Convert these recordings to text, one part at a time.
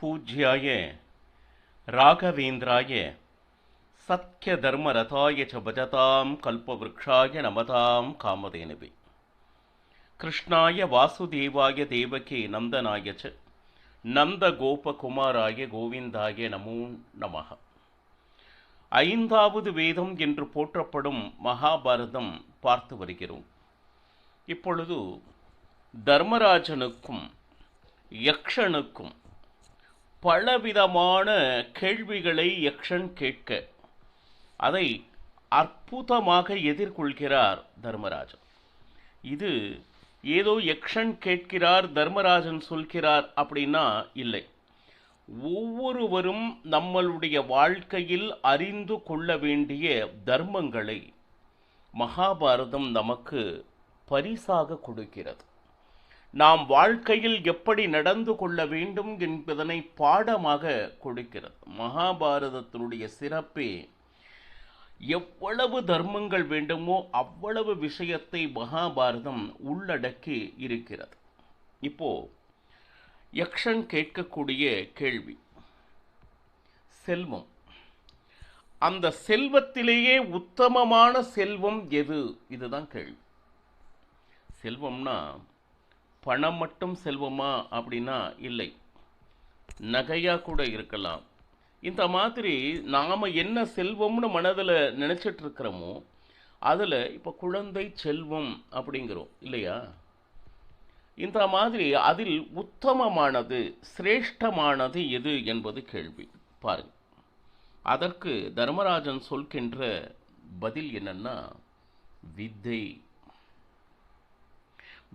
பூஜ்யாய ராகவேந்திராய சத்ய தர்மரதாய ச பஜதாம் கல்பவ்ருக்ஷாய நமதாம் காமதேனுவே கிருஷ்ணாய வாசுதேவாய தேவகி நந்தனாய ச நந்த கோபகுமாராய கோவிந்தாய நமோ நமः. ஐந்தாவது வேதம் என்று போற்றப்படும் மகாபாரதம் பார்த்து வருகிறோம். இப்பொழுது தர்மராஜனுக்கும் யக்ஷனுக்கும் பலவிதமான கேள்விகளை யக்ஷன் கேட்க அதை அற்புதமாக எதிர்கொள்கிறார் தர்மராஜன். இது ஏதோ யக்ஷன் கேட்கிறார் தர்மராஜன் சொல்கிறார் அப்படின்னா இல்லை. ஒவ்வொருவரும் நம்மளுடைய வாழ்க்கையில் அறிந்து கொள்ள வேண்டிய தர்மங்களை மகாபாரதம் நமக்கு பரிசாக கொடுக்கிறது. நாம் வாழ்க்கையில் எப்படி நடந்து கொள்ள வேண்டும் என்பதனை பாடமாக கொடுக்கிறது. மகாபாரதத்தினுடைய சிறப்பே எவ்வளவு தர்மங்கள் வேண்டுமோ அவ்வளவு விஷயத்தை மகாபாரதம் உள்ளடக்கி இருக்கிறது. இப்போ யக்ஷன் கேட்கக்கூடிய கேள்வி செல்வம். அந்த செல்வத்திலேயே உத்தமமான செல்வம் எது? இதுதான் கேள்வி. செல்வம்னா பணம் மட்டும் செல்வமா அப்படின்னா இல்லை, நகையா கூட இருக்கலாம். இந்த மாதிரி நாம் என்ன செல்வம்னு மனதில் நினச்சிட்டு இருக்கிறோமோ அதில் இப்போ குழந்தை செல்வம் அப்படிங்கிறோம் இல்லையா? இந்த மாதிரி அதில் உத்தமமானது சிரேஷ்டமானது எது என்பது கேள்வி. பாருங்கள், அதற்கு தர்மராஜன் சொல்கின்ற பதில் என்னன்னா வித்தை.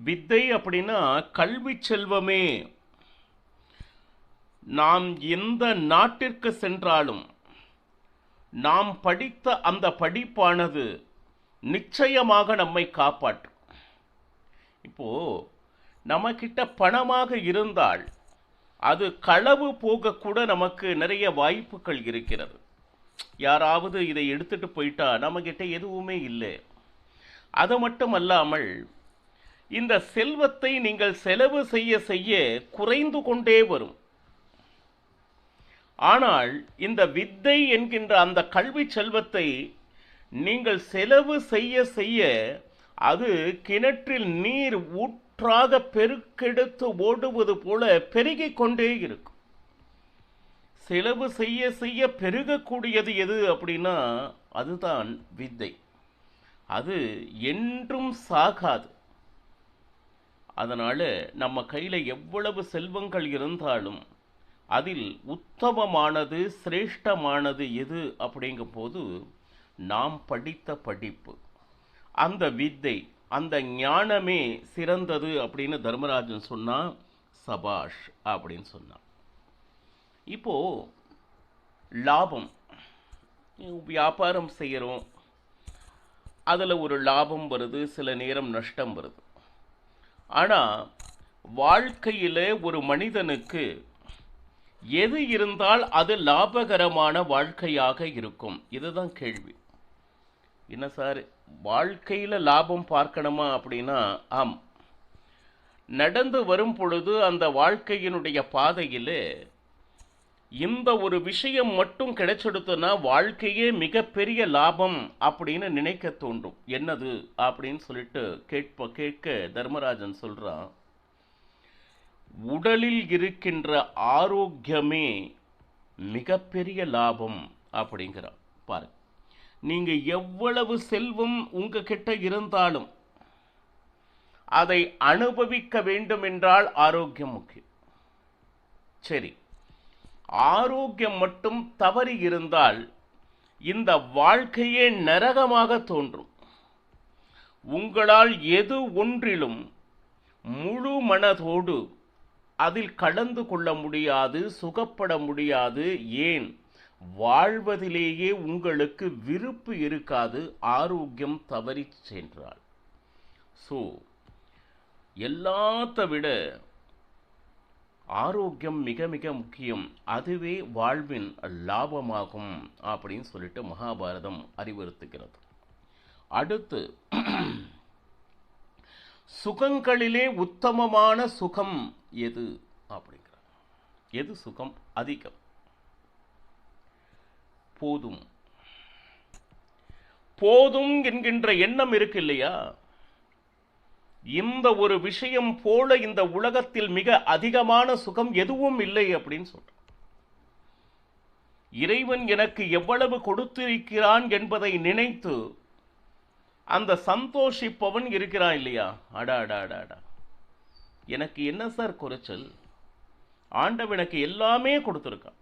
வித்தை அப்படின்னா கல்வி செல்வமே. நாம் எந்த நாட்டிற்கு சென்றாலும் நாம் படித்த அந்த படிப்பானது நிச்சயமாக நம்மை காப்பாற்றும். இப்போ நம்ம கிட்ட பணமாக இருந்தால் அது களவு போகக்கூட நமக்கு நிறைய வாய்ப்புகள் இருக்கிறது. யாராவது இதை எடுத்துட்டு போயிட்டா நம்ம கிட்ட எதுவுமே இல்லை. அது மட்டும் அல்லாமல் இந்த செல்வத்தை நீங்கள் செலவு செய்ய செய்ய குறைந்து கொண்டே வரும். ஆனால் இந்த வித்தை என்கின்ற அந்த கல்வி செல்வத்தை நீங்கள் செலவு செய்ய செய்ய அது கிணற்றில் நீர் ஊற்றாக பெருக்கெடுத்து ஓடுவது போல பெருகிக் கொண்டே இருக்கும். செலவு செய்ய செய்ய பெருகக்கூடியது எது அப்படின்னா அதுதான் வித்தை. அது என்றும் சாகாது. அதனால் நம்ம கையில் எவ்வளவு செல்வங்கள் இருந்தாலும் அதில் உத்தமமானது சிரேஷ்டமானது எது அப்படிங்கும் போது நாம் படித்த படிப்பு, அந்த வித்தை, அந்த ஞானமே சிறந்தது அப்படின்னு தர்மராஜன் சொன்னான். சபாஷ் அப்படின்னு சொன்னான். இப்போ லாபம், வியாபாரம் செய்கிறோம், அதில் ஒரு லாபம் வருது, சில நேரம் நஷ்டம் வருது. ஆனால் வாழ்க்கையில் ஒரு மனிதனுக்கு எது இருந்தால் அது லாபகரமான வாழ்க்கையாக இருக்கும்? இதுதான் கேள்வி. என்ன சார், வாழ்க்கையில் லாபம் பார்க்கணுமா அப்படின்னா ஆம். நடந்து வரும் பொழுது அந்த வாழ்க்கையினுடைய பாதையில் இந்த ஒரு விஷயம் மட்டும் கிடைச்செடுத்தோன்னா வாழ்க்கையே மிகப்பெரிய லாபம் அப்படின்னு நினைக்க தோன்றும். என்னது அப்படின்னு சொல்லிட்டு கேட்க தர்மராஜன் சொல்றான், உடலில் இருக்கின்ற ஆரோக்கியமே மிகப்பெரிய லாபம் அப்படிங்கிறான். பாருங்க, நீங்க எவ்வளவு செல்வம் உங்ககிட்ட இருந்தாலும் அதை அனுபவிக்க வேண்டும் என்றால் ஆரோக்கியம் முக்கியம். சரி, ஆரோக்கியம் மட்டும் தவறி இருந்தால் இந்த வாழ்க்கையே நரகமாக தோன்றும். உங்களால் எது ஒன்றிலும் முழு மனதோடு அதில் கலந்து கொள்ள முடியாது, சுகப்பட முடியாது. ஏன்? வாழ்வதிலேயே உங்களுக்கு விருப்பு இருக்காது, ஆரோக்கியம் தவறி சென்றால். ஸோ எல்லாத்த விட ஆரோக்கியம் மிக மிக முக்கியம். அதுவே வாழ்வின் லாபமாகும் அப்படின்னு சொல்லிட்டு மகாபாரதம் அறிவுறுத்துகிறது. அடுத்து சுகங்களிலே உத்தமமான சுகம் எது அப்படிங்கிறார். எது சுகம் அதிகம்? போதும் போதும் என்கின்ற எண்ணம் இருக்கு இல்லையா? இந்த ஒரு விஷயம் போல இந்த உலகத்தில் மிக அதிகமான சுகம் எதுவும் இல்லை அப்படின்னு சொல்ற. இறைவன் எனக்கு எவ்வளவு கொடுத்திருக்கிறான் என்பதை நினைத்து அந்த சந்தோஷிப்பவன் இருக்கிறான் இல்லையா? அடா அடா அடா அடா, எனக்கு என்ன சார் குறைச்சல்? ஆண்டவனுக்கு எல்லாமே கொடுத்துருக்கான்.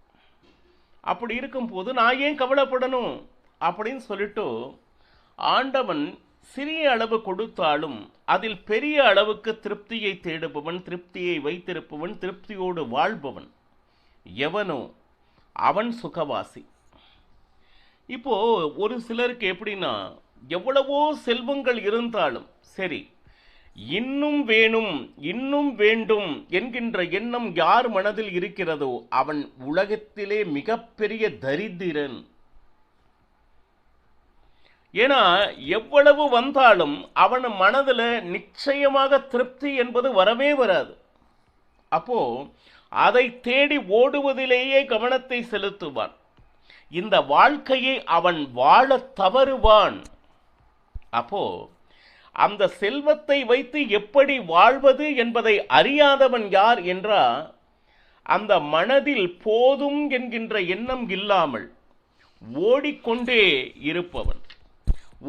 அப்படி இருக்கும் போது நான் ஏன் கவலைப்படணும் அப்படின்னு சொல்லிட்டு ஆண்டவன் சிறிய அளவு கொடுத்தாலும் அதில் பெரிய அளவுக்கு திருப்தியை தேடுபவன், திருப்தியை வைத்திருப்பவன், திருப்தியோடு வாழ்பவன் எவனோ அவன் சுகவாசி. இப்போ ஒரு சிலருக்கு எப்படின்னா, எவ்வளவோ செல்வங்கள் இருந்தாலும் சரி, இன்னும் வேணும் இன்னும் வேண்டும் என்கின்ற எண்ணம் யார் மனதில் இருக்கிறதோ அவன் உலகத்திலே மிகப்பெரிய தரித்திரன். ஏன்னா எவ்வளவு வந்தாலும் அவன் மனதில் நிச்சயமாக திருப்தி என்பது வரவே வராது. அப்போ அதை தேடி ஓடுவதிலேயே கவனத்தை செலுத்துவான். இந்த வாழ்க்கையை அவன் வாழ தவறுவான். அப்போ அந்த செல்வத்தை வைத்து எப்படி வாழ்வது என்பதை அறியாதவன் யார் என்றால், அந்த மனதில் போதும் என்கின்ற எண்ணம் இல்லாமல் ஓடிக்கொண்டே இருப்பவன்.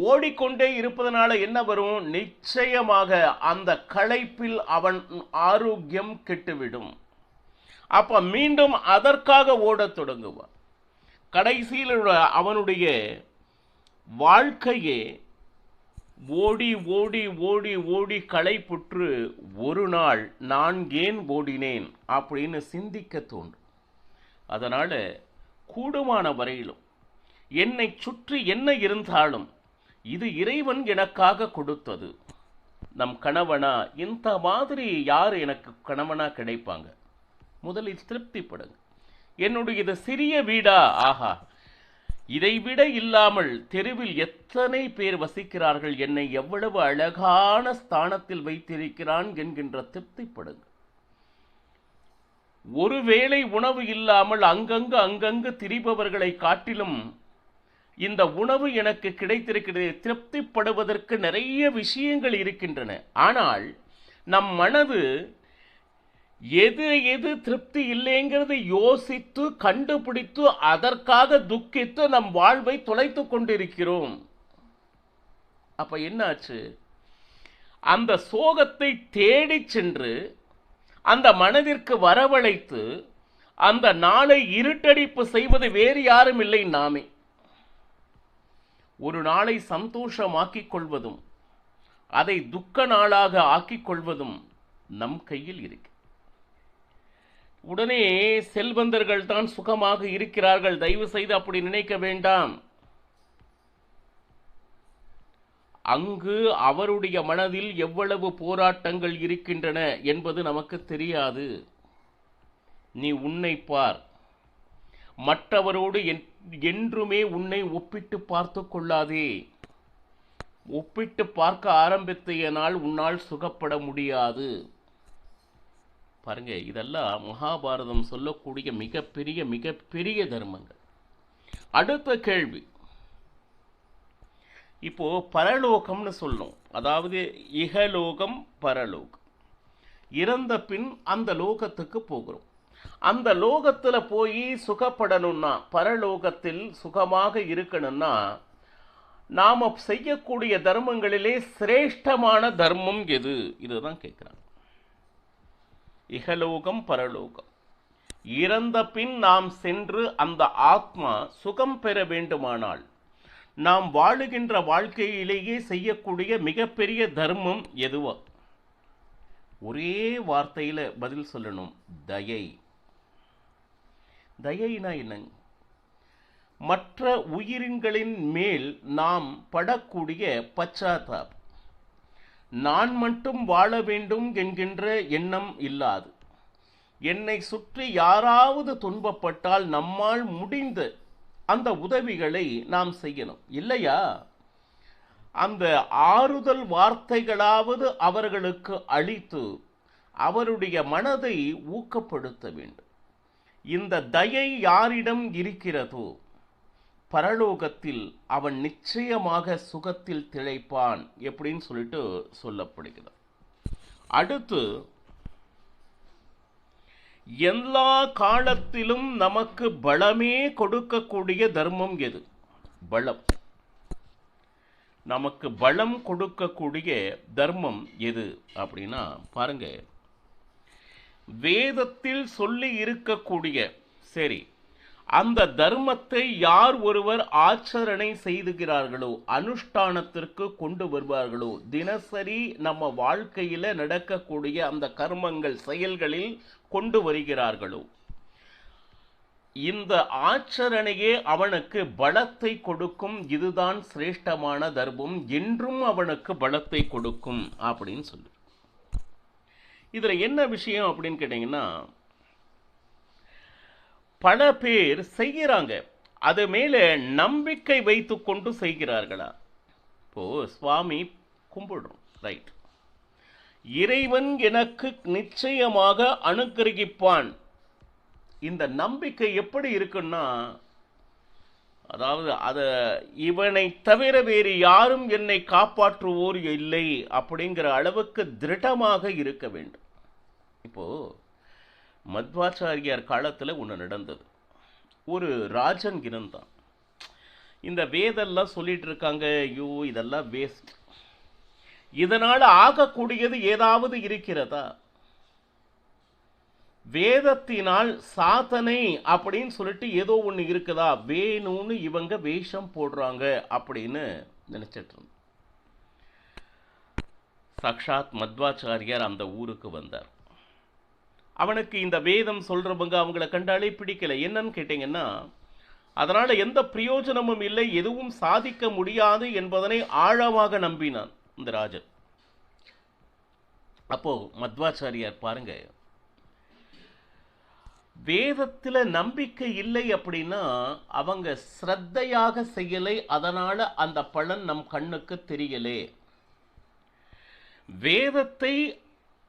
ஓடிக்கொண்டே இருப்பதனால என்ன வரும்? நிச்சயமாக அந்த களைப்பில் அவன் ஆரோக்கியம் கெட்டுவிடும். அப்ப மீண்டும் அதற்காக ஓடத் தொடங்குவான். கடைசியில் அவனுடைய வாழ்க்கையே ஓடி ஓடி ஓடி ஓடி களைப்புற்று ஒரு நாள் நான் ஏன் ஓடினேன் அப்படின்னு சிந்திக்க தோன்றும். அதனால கூடுமான வரையிலும் என்னை சுற்றி என்ன இருந்தாலும் இது இறைவன் எனக்காக கொடுத்தது. நம் கணவனா இந்த மாதிரி யார் எனக்கு கணவனா கிடைப்பாங்க? முதலில் திருப்திப்படுங்க. என்னுடைய இது சிறிய வீடா? ஆஹா, இதைவிட இல்லாமல் தெருவில் எத்தனை பேர் வசிக்கிறார்கள், என்னை எவ்வளவு அழகான ஸ்தானத்தில் வைத்திருக்கிறான் என்கின்ற திருப்திப்படுங்க. ஒருவேளை உணவு இல்லாமல் அங்கங்கு திரிபவர்களை காட்டிலும் இந்த உணவு எனக்கு கிடைத்திருக்கிறது, திருப்திப்படுவதற்கு நிறைய விஷயங்கள் இருக்கின்றன. ஆனால் நம் மனது எது எது திருப்தி இல்லைங்கிறது யோசித்து கண்டுபிடித்து அதற்காக துக்கித்து நம் வாழ்வை தொலைத்து கொண்டிருக்கிறோம். அப்ப என்னாச்சு? அந்த சோகத்தை தேடி சென்று அந்த மனதிற்கு வரவழைத்து அந்த நாளை இருட்டடிப்பு செய்வது வேறு யாரும் இல்லை, நாமே. ஒரு நாளை சந்தோஷமாக்கிக் கொள்வதும் அதை துக்க நாளாக ஆக்கிக் கொள்வதும் நம் கையில் இருக்கு. உடனே செல்வந்தர்கள் தான் சுகமாக இருக்கிறார்கள், தயவு செய்து அப்படி நினைக்க வேண்டாம். அங்கு அவருடைய மனதில் எவ்வளவு போராட்டங்கள் இருக்கின்றன என்பது நமக்கு தெரியாது. நீ உன்னை பார். மற்றவரோடு என்றுமே உன்னை ஒப்பிட்டு பார்த்து கொள்ளாதே. ஒப்பிட்டு பார்க்க ஆரம்பித்தனால் உன்னால் சுகப்பட முடியாது. பாருங்க, இதெல்லாம் மகாபாரதம் சொல்லக்கூடிய மிகப்பெரிய மிகப்பெரிய தர்மங்கள். அடுத்த கேள்வி, இப்போ பரலோகம்னு சொல்லணும். அதாவது இகலோகம் பரலோகம். இறந்த பின் அந்த லோகத்துக்கு போகிறோம். அந்த லோகத்துல போய் சுகப்படணும்னா, பரலோகத்தில் சுகமாக இருக்கணும்னா நாம செய்யக்கூடிய தர்மங்களிலே சிரேஷ்டமான தர்மம் எது? இதுதான் கேட்கிறாங்க. இகலோகம் பரலோகம். இறந்த பின் நாம் சென்று அந்த ஆத்மா சுகம் பெற வேண்டுமானால் நாம் வாழுகின்ற வாழ்க்கையிலேயே செய்யக்கூடிய மிகப்பெரிய தர்மம் எதுவோ? ஒரே வார்த்தையில பதில் சொல்லணும், தயை. தயைனா என்னங்க? மற்ற உயிரின்களின் மேல் நாம் படக்கூடிய பச்சாத்தாபம். நான் மட்டும் வாழ வேண்டும் என்கின்ற எண்ணம் இல்லாது, என்னை சுற்றி யாராவது துன்பப்பட்டால் நம்மால் முடிந்த அந்த உதவிகளை நாம் செய்யணும் இல்லையா? அந்த ஆறுதல் வார்த்தைகளாவது அவர்களுக்கு அளித்து அவருடைய மனதை ஊக்கப்படுத்த வேண்டும். இந்த தயை யாரிடம் இருக்கிறதோ பரலோகத்தில் அவன் நிச்சயமாக சுகத்தில் திளைப்பான் எப்படின்னு சொல்லிட்டு சொல்லப்படுகிறது. அடுத்து, எல்லா காலத்திலும் நமக்கு பலமே கொடுக்கக்கூடிய தர்மம் எது? பலம். நமக்கு பலம் கொடுக்கக்கூடிய தர்மம் எது அப்படின்னா பாருங்க, வேதத்தில் சொல்லி இருக்கக்கூடிய சரி அந்த தர்மத்தை யார் ஒருவர் ஆச்சரணை செய்துகிறார்களோ, அனுஷ்டானத்திற்கு கொண்டு வருவார்களோ, தினசரி நம்ம வாழ்க்கையில நடக்கக்கூடிய அந்த கர்மங்கள் செயல்களில் கொண்டு வருகிறார்களோ, இந்த ஆச்சரணையே அவனுக்கு பலத்தை கொடுக்கும். இதுதான் சிரேஷ்டமான தர்மம், என்றும் அவனுக்கு பலத்தை கொடுக்கும் அப்படின்னு சொல்லு. இதுல என்ன விஷயம் அப்படின்னு கேட்டீங்கன்னா, பல பேர் செய்கிறாங்க, அது மேல நம்பிக்கை வைத்து கொண்டு செய்கிறார்களா? இப்போ சுவாமி கும்பிடுறோம், ரைட், இறைவன் எனக்கு நிச்சயமாக அனுக்கிரகிப்பான். இந்த நம்பிக்கை எப்படி இருக்குன்னா, அதாவது இவனை தவிர வேறு யாரும் என்னை காப்பாற்றுவோர் இல்லை அப்படிங்கிற அளவுக்கு திருடமாக இருக்க வேண்டும். இப்போ மத்வாச்சாரியார் காலத்தில் ஒன்று நடந்தது. ஒரு ராஜன் இருந்தான். இந்த வேதெல்லாம் சொல்லிட்டு இருக்காங்க, ஐயோ இதெல்லாம் வேஸ்ட், இதனால் ஆகக்கூடியது ஏதாவது இருக்கிறதா? வேதத்தினால் சாதனை அப்படின்னு சொல்லிட்டு ஏதோ ஒன்று இருக்குதா? வேணும்னு இவங்க வேஷம் போடுறாங்க அப்படின்னு நினைச்சிட்டு இருந்தாங்க. சாக்ஷாத் மத்வாச்சாரியார் அந்த ஊருக்கு வந்தார். அவனுக்கு இந்த வேதம் சொல்றவங்க அவங்கள கண்டாலே பிடிக்கல. என்னன்னு கேட்டீங்கன்னா, அதனால எந்த பிரயோஜனமும் இல்லை, எதுவும் சாதிக்க முடியாது என்பதனை ஆழமாக நம்பினான் இந்த ராஜன். அப்போ மத்வாச்சாரியார் பாருங்க, வேதத்தில் நம்பிக்கை இல்லை அப்படின்னா அவங்க ஸ்ரத்தையாக செய்யலை, அதனால அந்த பலன் நம் கண்ணுக்கு தெரியலே. வேதத்தை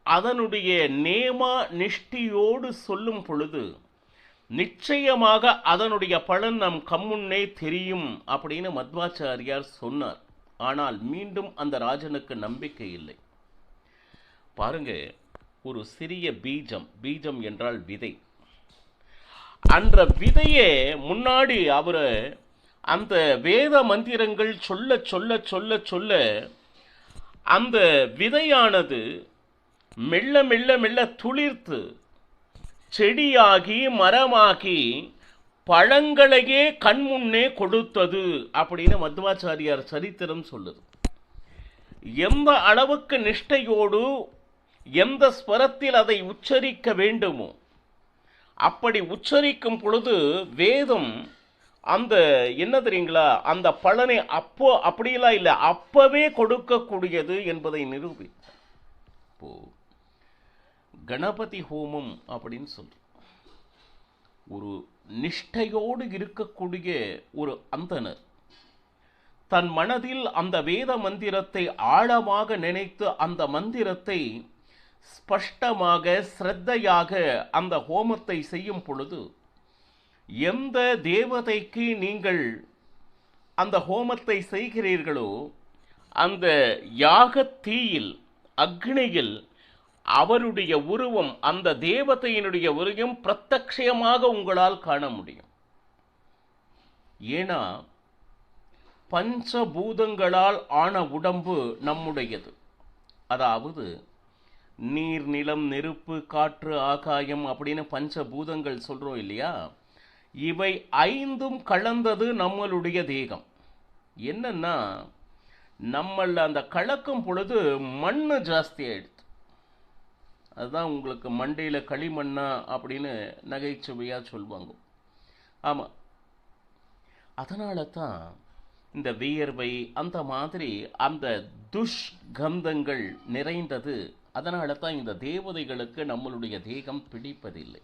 அதனுடைய நேமா நிஷ்டியோடு சொல்லும் பொழுது நிச்சயமாக அதனுடைய பலன் நம் கம்முன்னே தெரியும் அப்படின்னு மத்வாச்சாரியார் சொன்னார். ஆனால் மீண்டும் அந்த ராஜனுக்கு நம்பிக்கை இல்லை. பாருங்க, ஒரு சிறிய பீஜம் என்றால் விதை. அந்த விதையே முன்னாடி அவர் அந்த வேத மந்திரங்கள் சொல்ல சொல்ல சொல்ல சொல்ல அந்த விதையானது மெல்ல மெல்ல மெல்ல துளிர்த்து செடியாகி மரமாகி பழங்களையே கண்முன்னே கொடுத்தது அப்படின்னு மத்வாச்சாரியார் சரித்திரம் சொல்லுது. எந்த அளவுக்கு நிஷ்டையோடு எந்த ஸ்வரத்தில் அதை உச்சரிக்க வேண்டுமோ அப்படி உச்சரிக்கும் பொழுது வேதம் அந்த என்ன தெரியுங்களா, அந்த பலனை அப்போ அப்படியெல்லாம் இல்லை, அப்பவே கொடுக்கக்கூடியது என்பதை நிரூபி. இப்போ கணபதி ஹோமம் அப்படின்னு சொல்லி ஒரு நிஷ்டையோடு இருக்கக்கூடிய ஒரு அந்தனர் தன் மனதில் அந்த வேத மந்திரத்தை ஆழமாக நினைத்து அந்த மந்திரத்தை ஸ்பஷ்டமாக ஸ்ரத்தையாக அந்த ஹோமத்தை செய்யும் பொழுது எந்த தேவதைக்கு நீங்கள் அந்த ஹோமத்தை செய்கிறீர்களோ அந்த யாக தீயில் அக்னியில் அவருடைய உருவம், அந்த தேவதையினுடைய உருவம் பிரத்யக்ஷமாக உங்களால் காண முடியும். ஏன்னா பஞ்சபூதங்களால் ஆன உடம்பு நம்முடையது. அதாவது நீர், நிலம், நெருப்பு, காற்று, ஆகாயம் அப்படின்னு பஞ்சபூதங்கள் சொல்றோம் இல்லையா? இவை ஐந்தும் கலந்தது நம்மளுடைய தேகம். என்னன்னா நம்மள அந்த கலக்கும் பொழுது மண்ணு ஜாஸ்தி ஆயிடுது. அதுதான் உங்களுக்கு மண்டையில் களிமண்ணா அப்படின்னு நகைச்சுவையாக சொல்லுவாங்க. ஆமாம், அதனால தான் இந்த வியர்வை அந்த மாதிரி அந்த துஷ்கந்தங்கள் நிறைந்தது. அதனால தான் இந்த தேவதைகளுக்கு நம்மளுடைய தேகம் பிடிப்பதில்லை,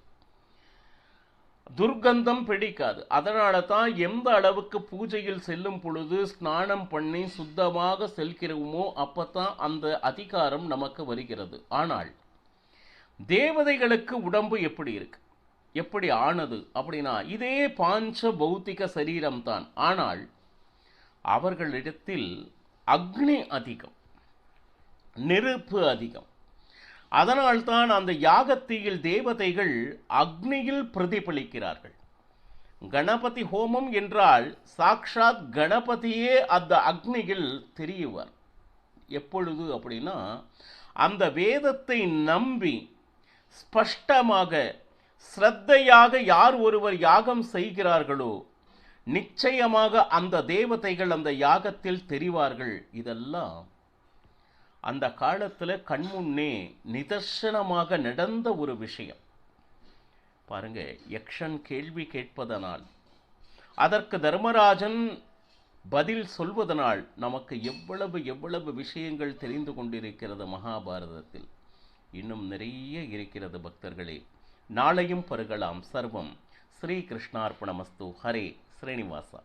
துர்கந்தம் பிடிக்காது. அதனால தான் எந்த அளவுக்கு பூஜையில் செல்லும் பொழுது ஸ்நானம் பண்ணி சுத்தமாக செல்கிறோமோ அப்பத்தான் அந்த அதிகாரம் நமக்கு வருகிறது. ஆனால் தேவதைகளுக்கு உடம்பு எப்படி இருக்கு? எப்படி ஆனது அப்படின்னா இதே பாஞ்ச பௌத்திக சரீரம்தான். ஆனால் அவர்களிடத்தில் அக்னி அதிகம், நெருப்பு அதிகம். அதனால்தான் அந்த யாகத்தீயில் தேவதைகள் அக்னியில் பிரதிபலிக்கிறார்கள். கணபதி ஹோமம் என்றால் சாக்ஷாத் கணபதியே அந்த அக்னியில் தெரியுவார். எப்பொழுது அப்படின்னா அந்த வேதத்தை நம்பி ஸ்பஷ்டமாக ஸ்ரத்தையாக யார் ஒருவர் யாகம் செய்கிறார்களோ நிச்சயமாக அந்த தேவதைகள் அந்த யாகத்தில் தெரிவார்கள். இதெல்லாம் அந்த காலத்தில் கண்முன்னே நிதர்சனமாக நடந்த ஒரு விஷயம். பாருங்க, யக்ஷன் கேள்வி கேட்பதனால், அதற்கு தர்மராஜன் பதில் சொல்வதனால் நமக்கு எவ்வளவு எவ்வளவு விஷயங்கள் தெரிந்து கொண்டிருக்கிறது மகாபாரதத்தில். இன்னும் நிறைய இருக்கிறது பக்தர்களே. நாளையும் பருகலாம். சர்வம் ஸ்ரீ கிருஷ்ணார்ப்பணமஸ்து. ஹரே ஸ்ரீனிவாசா.